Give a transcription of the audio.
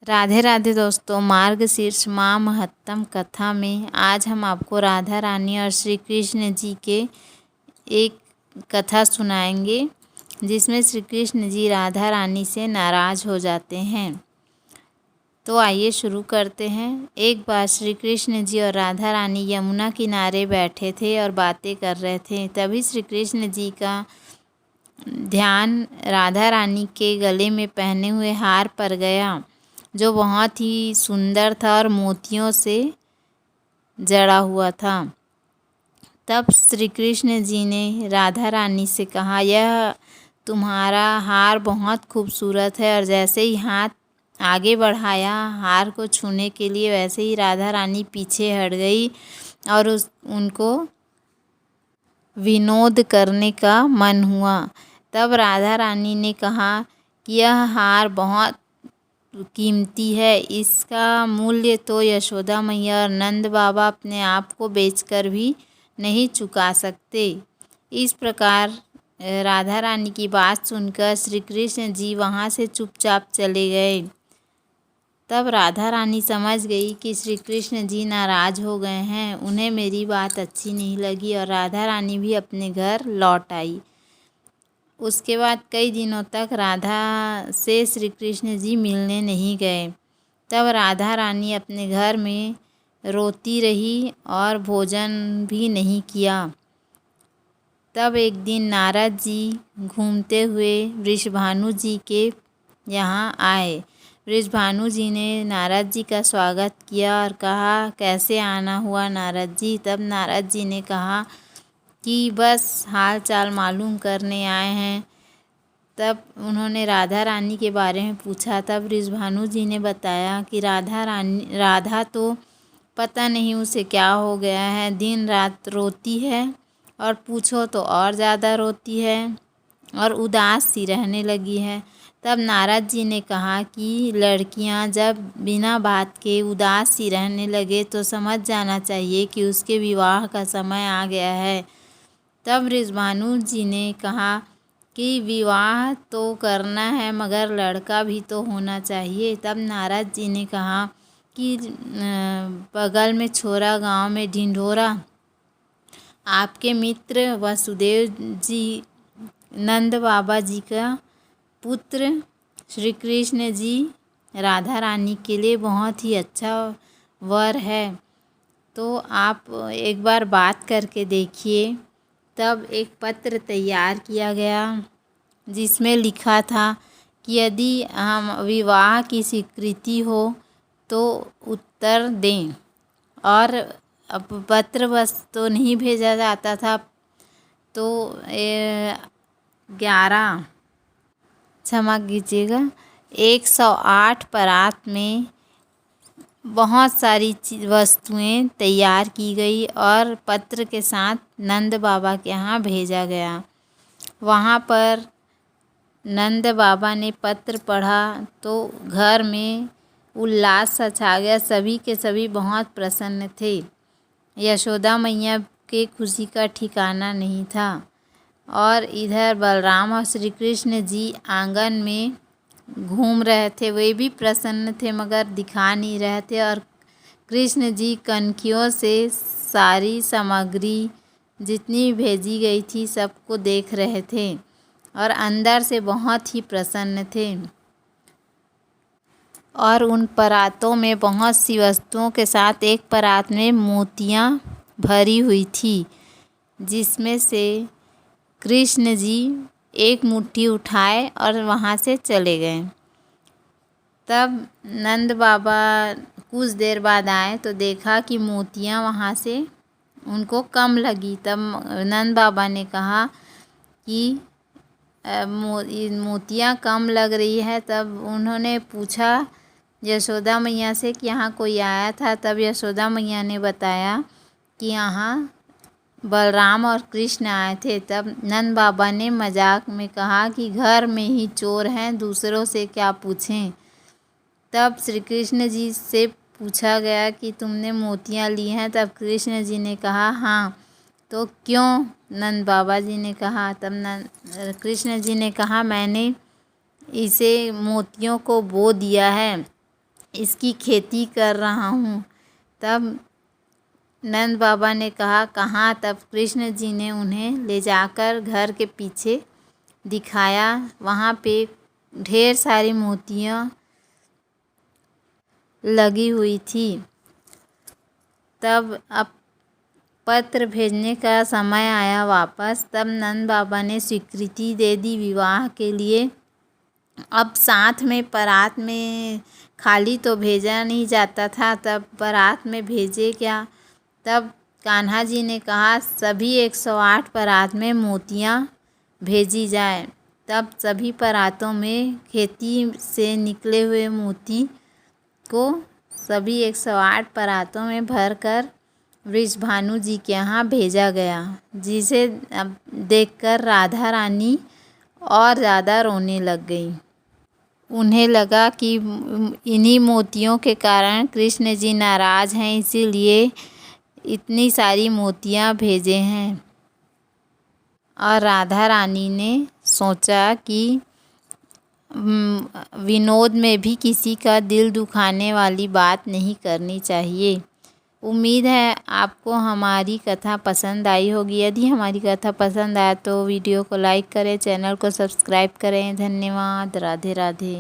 राधे राधे दोस्तों, मार्गशीर्ष माह महत्तम कथा में आज हम आपको राधा रानी और श्री कृष्ण जी के एक कथा सुनाएंगे जिसमें श्री कृष्ण जी राधा रानी से नाराज़ हो जाते हैं। तो आइए शुरू करते हैं। एक बार श्री कृष्ण जी और राधा रानी यमुना किनारे बैठे थे और बातें कर रहे थे। तभी श्री कृष्ण जी का ध्यान राधा रानी के गले में पहने हुए हार पर गया, जो बहुत ही सुंदर था और मोतियों से जड़ा हुआ था। तब श्री कृष्ण जी ने राधा रानी से कहा, यह तुम्हारा हार बहुत खूबसूरत है। और जैसे ही हाथ आगे बढ़ाया हार को छूने के लिए, वैसे ही राधा रानी पीछे हट गई और उनको विनोद करने का मन हुआ। तब राधा रानी ने कहा कि यह हार बहुत कीमती है, इसका मूल्य तो यशोदा मैया और नंद बाबा अपने आप को बेचकर भी नहीं चुका सकते। इस प्रकार राधा रानी की बात सुनकर श्री कृष्ण जी वहाँ से चुपचाप चले गए। तब राधा रानी समझ गई कि श्री कृष्ण जी नाराज़ हो गए हैं, उन्हें मेरी बात अच्छी नहीं लगी और राधा रानी भी अपने घर लौट आई। उसके बाद कई दिनों तक राधा से श्री कृष्ण जी मिलने नहीं गए। तब राधा रानी अपने घर में रोती रही और भोजन भी नहीं किया। तब एक दिन नारद जी घूमते हुए वृषभानु जी के यहाँ आए। वृषभानु जी ने नारद जी का स्वागत किया और कहा, कैसे आना हुआ नारद जी। तब नारद जी ने कहा कि बस हाल चाल मालूम करने आए हैं। तब उन्होंने राधा रानी के बारे में पूछा। तब वृषभानु जी ने बताया कि राधा तो पता नहीं उसे क्या हो गया है, दिन रात रोती है और पूछो तो और ज़्यादा रोती है और उदास सी रहने लगी है। तब नारद जी ने कहा कि लड़कियां जब बिना बात के उदास सी रहने लगे तो समझ जाना चाहिए कि उसके विवाह का समय आ गया है। तब वृषभानु जी ने कहा कि विवाह तो करना है मगर लड़का भी तो होना चाहिए। तब नारद जी ने कहा कि बगल में छोरा गांव में ढिंढोरा आपके मित्र वसुदेव जी नंद बाबा जी का पुत्र श्री कृष्ण जी राधा रानी के लिए बहुत ही अच्छा वर है, तो आप एक बार बात करके देखिए। तब एक पत्र तैयार किया गया जिसमें लिखा था कि यदि हम विवाह की स्वीकृति हो तो उत्तर दें। और अब पत्र बस तो नहीं भेजा जाता था, तो 108 परात में बहुत सारी वस्तुएं तैयार की गई और पत्र के साथ नंद बाबा के यहाँ भेजा गया। वहाँ पर नंद बाबा ने पत्र पढ़ा तो घर में उल्लास सा छा गया। सभी के सभी बहुत प्रसन्न थे। यशोदा मैया के खुशी का ठिकाना नहीं था। और इधर बलराम और श्री कृष्ण जी आंगन में घूम रहे थे, वे भी प्रसन्न थे मगर दिखा नहीं रहे थे। और कृष्ण जी कनखियों से सारी सामग्री जितनी भेजी गई थी सबको देख रहे थे और अंदर से बहुत ही प्रसन्न थे। और उन परातों में बहुत सी वस्तुओं के साथ एक परात में मोतियाँ भरी हुई थी, जिसमें से कृष्ण जी एक मुट्ठी उठाए और वहाँ से चले गए। तब नंद बाबा कुछ देर बाद आए तो देखा कि मोतियाँ वहाँ से उनको कम लगी। तब नंद बाबा ने कहा कि मोतियाँ कम लग रही है। तब उन्होंने पूछा यशोदा मैया से कि यहाँ कोई आया था। तब यशोदा मैया ने बताया कि यहाँ बलराम और कृष्ण आए थे। तब नंद बाबा ने मजाक में कहा कि घर में ही चोर हैं, दूसरों से क्या पूछें। तब श्री कृष्ण जी से पूछा गया कि तुमने मोतियाँ ली हैं। तब कृष्ण जी ने कहा हाँ। तो क्यों? नंद बाबा जी ने कहा। तब कृष्ण जी ने कहा मैंने इसे मोतियों को बो दिया है इसकी खेती कर रहा हूँ। तब नंद बाबा ने कहा, कहाँ? तब कृष्ण जी ने उन्हें ले जाकर घर के पीछे दिखाया। वहाँ पे ढेर सारी मोतियाँ लगी हुई थी। तब अब पत्र भेजने का समय आया वापस। तब नंद बाबा ने स्वीकृति दे दी विवाह के लिए। अब साथ में बारात में खाली तो भेजा नहीं जाता था, तब बारात में भेजे क्या? तब कान्हा जी ने कहा, सभी 108 बारात में मोतियाँ भेजी जाए। तब सभी बारातों में खेती से निकले हुए मोती को सभी 108 बारातों में भरकर वृषभानु जी के यहाँ भेजा गया, जिसे अब देखकर राधा रानी और ज़्यादा रोने लग गई। उन्हें लगा कि इन्हीं मोतियों के कारण कृष्ण जी नाराज़ हैं, इसीलिए इतनी सारी मोतियाँ भेजे हैं। और राधा रानी ने सोचा कि विनोद में भी किसी का दिल दुखाने वाली बात नहीं करनी चाहिए। उम्मीद है आपको हमारी कथा पसंद आई होगी। यदि हमारी कथा पसंद आए तो वीडियो को लाइक करें, चैनल को सब्सक्राइब करें। धन्यवाद। राधे राधे।